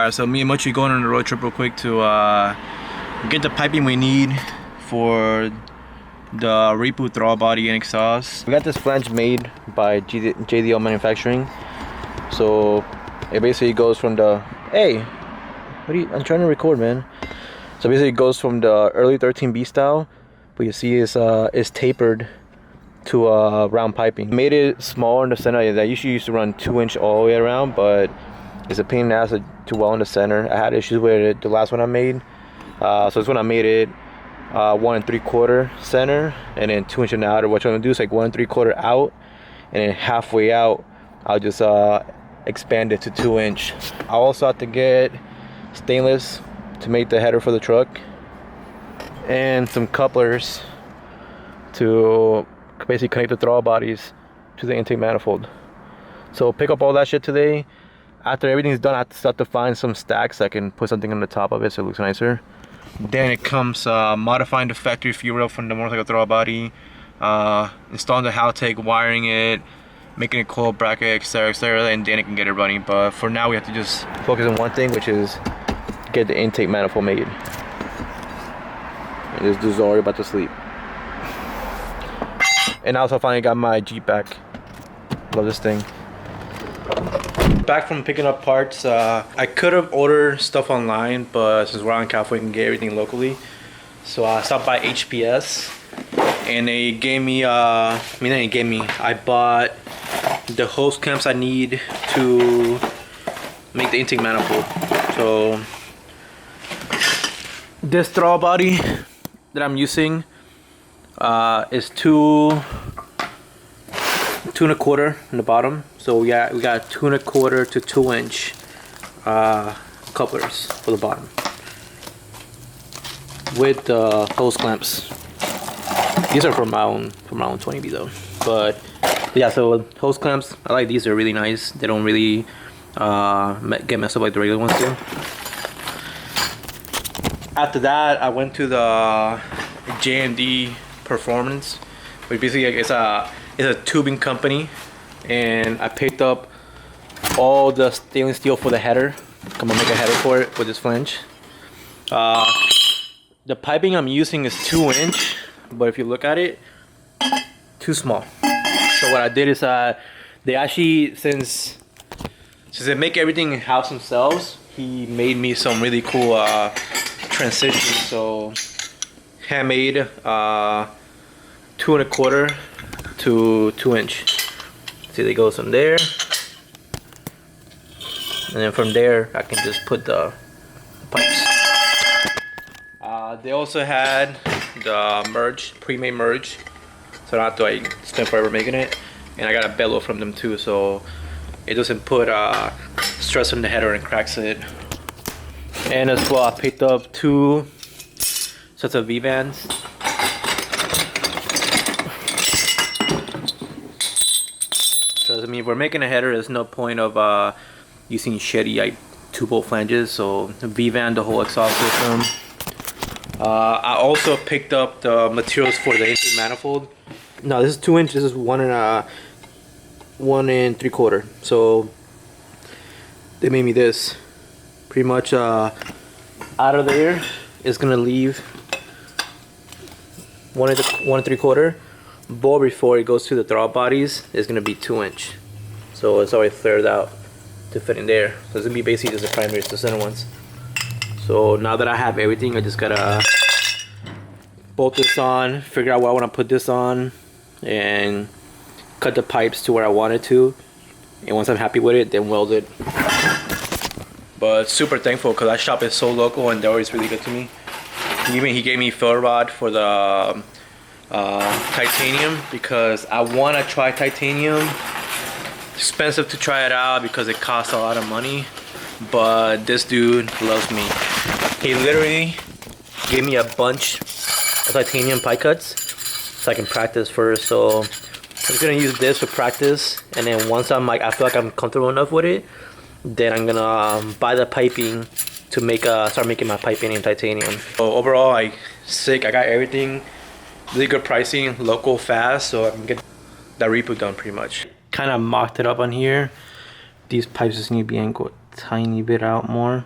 Alright, so me and Mochi going on a road trip real quick to get the piping we need for the REPU throttle body and exhaust. We got this flange made by JDL Manufacturing. So it basically goes from the I'm trying to record, man. So basically it goes from the early 13B style, but you see it's tapered to round piping. Made it smaller in the center. That usually used to run 2-inch all the way around, but it's a pain in the ass to well in the center. I had issues with it the last one I made. So this one I made it 1 3/4 center and then 2 inch in the outer. What I'm gonna do is like 1 3/4 out, and then halfway out I'll just expand it to 2 inch. I also have to get stainless to make the header for the truck and some couplers to basically connect the throttle bodies to the intake manifold. So pick up all that shit today. After everything's done, I have to start to find some stacks so I can put something on the top of it so it looks nicer. Then it comes modifying the factory fuel rail from the motorcycle throttle body, installing the Haltech, wiring it, making a coil bracket, etc, and then it can get it running. But for now we have to just focus on one thing, which is get the intake manifold made. And this dude's already about to sleep. And I also finally got my Jeep back. Love this thing. Back from picking up parts. I could have ordered stuff online, but since we're out in California, we can get everything locally. So I stopped by HPS, and they gave me, I bought the hose clamps I need to make the intake manifold. So this throttle body that I'm using is 2 1/4 in the bottom. So we got 2 1/4 to 2 inch couplers for the bottom with the hose clamps. These are from my own 20B though. But yeah, so hose clamps, I like these. They're really nice. They don't really get messed up like the regular ones do. After that, I went to the JMD Performance, which basically it's a tubing company, and I picked up all the stainless steel for the header. I'm gonna make a header for it with this flange. The piping I'm using is 2 inch, but if you look at it, too small. So what I did is they actually, since they make everything in house themselves, he made me some really cool transitions. So handmade 2 1/4 to 2 inch. See, they go from there, and then from there I can just put the pipes. They also had the merge, pre-made merge, so I don't have to like spend forever making it. And I got a bellow from them too, so it doesn't put stress on the header and cracks it. And as well, I picked up 2 sets of V-bands. Because I mean, if we're making a header, there's no point of using shitty like 2-bolt flanges. So V-band the whole exhaust system. I also picked up the materials for the intake manifold. No, this is 2 inch. This is 1 3/4. So they made me this. Pretty much out of there is gonna leave 1 3/4. But before it goes to the throttle bodies, is gonna be 2 inch. So it's already flared out to fit in there. So it's gonna be basically just the primaries, the center ones. So now that I have everything, I just gotta bolt this on, figure out where I want to put this on, and cut the pipes to where I want it to. And once I'm happy with it, then weld it. But super thankful because that shop is so local and they're always really good to me. Even he gave me fill rod for the titanium because I want to try titanium. Expensive to try it out because it costs a lot of money, but this dude loves me. He literally gave me a bunch of titanium pipe cuts so I can practice first. So I'm just gonna use this for practice, and then once I feel like I'm comfortable enough with it, then I'm gonna buy the piping to start making my piping in titanium. So overall, I got everything, really good pricing, local, fast, so I can get that REPU done pretty much. Kind of mocked it up on here. These pipes just need to be angled a tiny bit out more.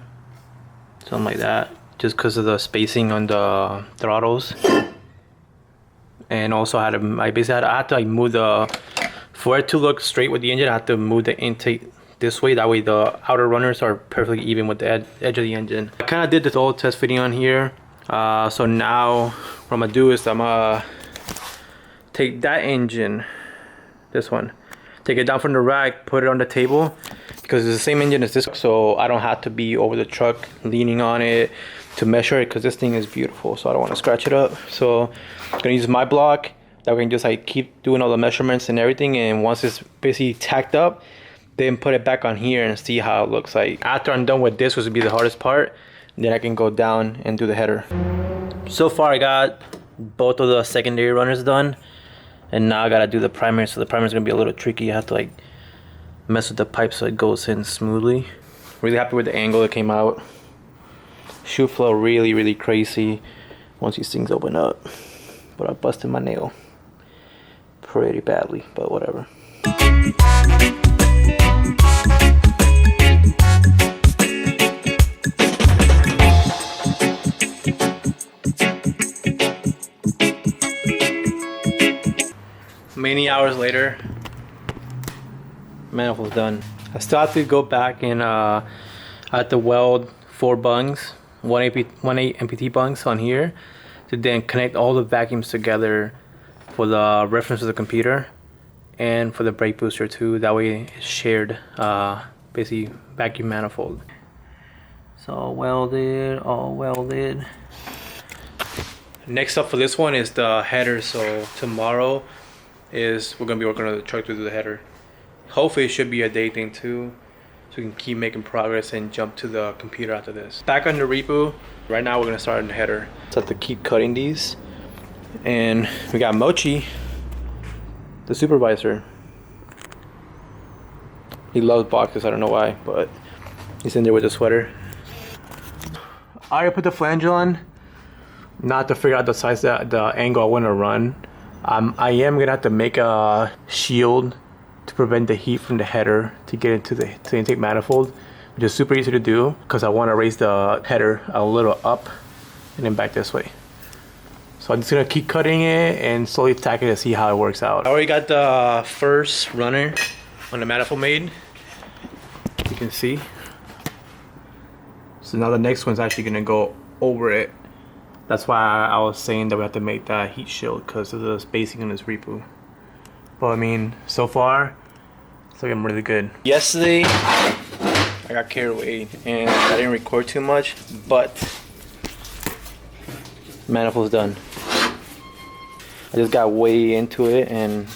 something like that, just because of the spacing on the throttles. And also I had to like move for it to look straight with the engine, I have to move the intake this way, that way the outer runners are perfectly even with the edge of the engine. I kind of did this old test fitting on here, so now what I'm gonna do is I'm gonna take that engine, this one, take it down from the rack, put it on the table, because it's the same engine as this, so I don't have to be over the truck leaning on it to measure it, because this thing is beautiful, so I don't want to scratch it up. So I'm gonna use my block that we can just like keep doing all the measurements and everything, and once it's basically tacked up, then put it back on here and see how it looks like. After I'm done with this, which would be the hardest part, then I can go down and do the header. So far I got both of the secondary runners done, and now I gotta do the primary. So the primary is gonna be a little tricky. I have to like mess with the pipe so it goes in smoothly. Really happy with the angle it came out. Shoot flow really crazy once these things open up, but I busted my nail pretty badly, but whatever. Many hours later, manifold's done. I still have to go back and I have to weld 4 bungs, 1 MPT bungs on here, to then connect all the vacuums together for the reference of the computer and for the brake booster too. That way it's shared, basically vacuum manifold. So all welded. Next up for this one is the header. So tomorrow we're gonna be working on the truck to do the header. Hopefully it should be a day thing too, so we can keep making progress and jump to the computer after this. Back on the REPU, right now we're gonna start on the header. So I have to keep cutting these, and we got Mochi, the supervisor. He loves boxes, I don't know why, but he's in there with the sweater. I already put the flange on, not to figure out the size, the angle I want to run. I am gonna have to make a shield to prevent the heat from the header to get into the intake manifold, which is super easy to do because I want to raise the header a little up and then back this way. So I'm just gonna keep cutting it and slowly tack it to see how it works out. I already got the first runner on the manifold made, you can see. So now the next one's actually gonna go over it. That's why I was saying that we have to make that heat shield, because of the spacing on this REPU. But I mean, so far, it's looking really good. Yesterday, I got carried away and I didn't record too much, but manifold's done. I just got way into it and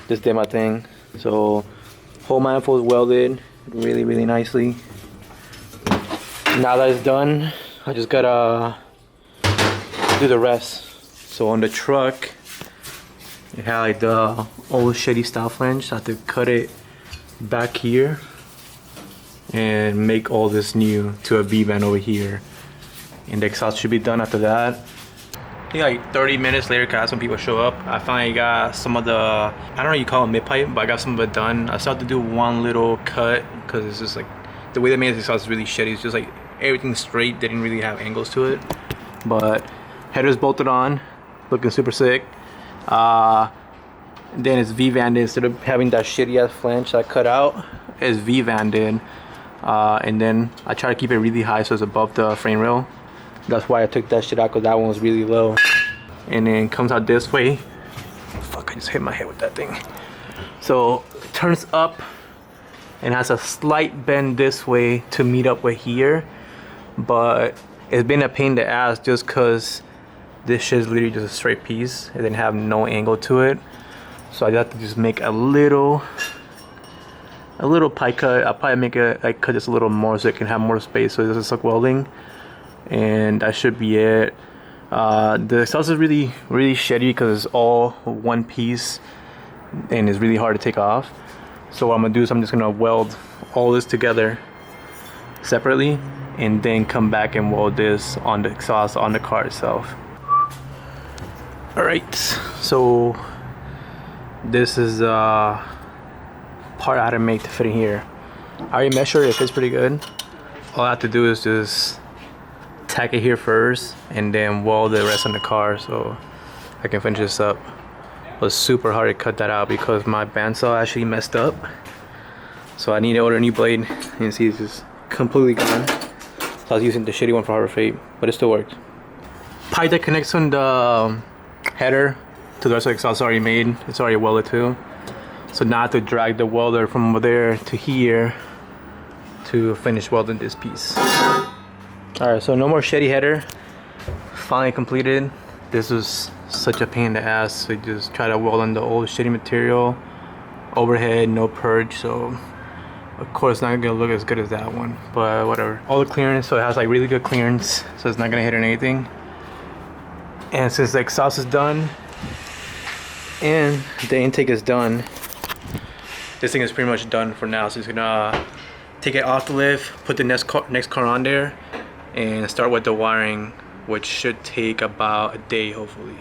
just did my thing. So whole manifold is welded really nicely. Now that it's done, I just gotta do the rest. So on the truck, it had like the old shitty style flange, so I have to cut it back here and make all this new to a V-band over here, and the exhaust should be done after that. I think like 30 minutes later, cause some people show up, I finally got some of the, I don't know what you call it, mid-pipe, but I got some of it done. I still have to do one little cut because it's just like the way they made the exhaust is really shitty. It's just like everything straight, they didn't really have angles to it. But header's bolted on, looking super sick. Then it's V-banded instead of having that shitty ass flange that I cut out. It's V-banded, and then I try to keep it really high so it's above the frame rail. That's why I took that shit out, because that one was really low. And then it comes out this way. Fuck, I just hit my head with that thing. So it turns up and has a slight bend this way to meet up with here, but it's been a pain in the ass just because this shit is literally just a straight piece. It didn't have no angle to it. So I have to just make a little pie cut. I'll probably make it, like, cut this a little more so it can have more space so it doesn't suck welding. And that should be it. The exhaust is really shitty because it's all one piece and it's really hard to take off. So what I'm gonna do is I'm just gonna weld all this together separately and then come back and weld this on the exhaust on the car itself. Alright, so this is part I had to make to fit in here. I already measured it, fits pretty good. all I have to do is just tack it here first and then weld the rest on the car so I can finish this up. It was super hard to cut that out because my bandsaw actually messed up. So I need to order a new blade, and see it's just completely gone. So I was using the shitty one for Harbor Freight, but it still worked. Pipe that connects on the header to the rest of the exhaust is already made. It's already welded too. So now I have to drag the welder from over there to here to finish welding this piece. Alright, so no more shitty header. Finally completed. This was such a pain in the ass. So just try to weld on the old shitty material. Overhead, no purge, so of course it's not gonna look as good as that one, but whatever. All the clearance, so it has like really good clearance, so it's not gonna hit on anything. And since the exhaust is done and the intake is done, this thing is pretty much done for now. So it's gonna take it off the lift, put the next car on there, and start with the wiring, which should take about a day hopefully.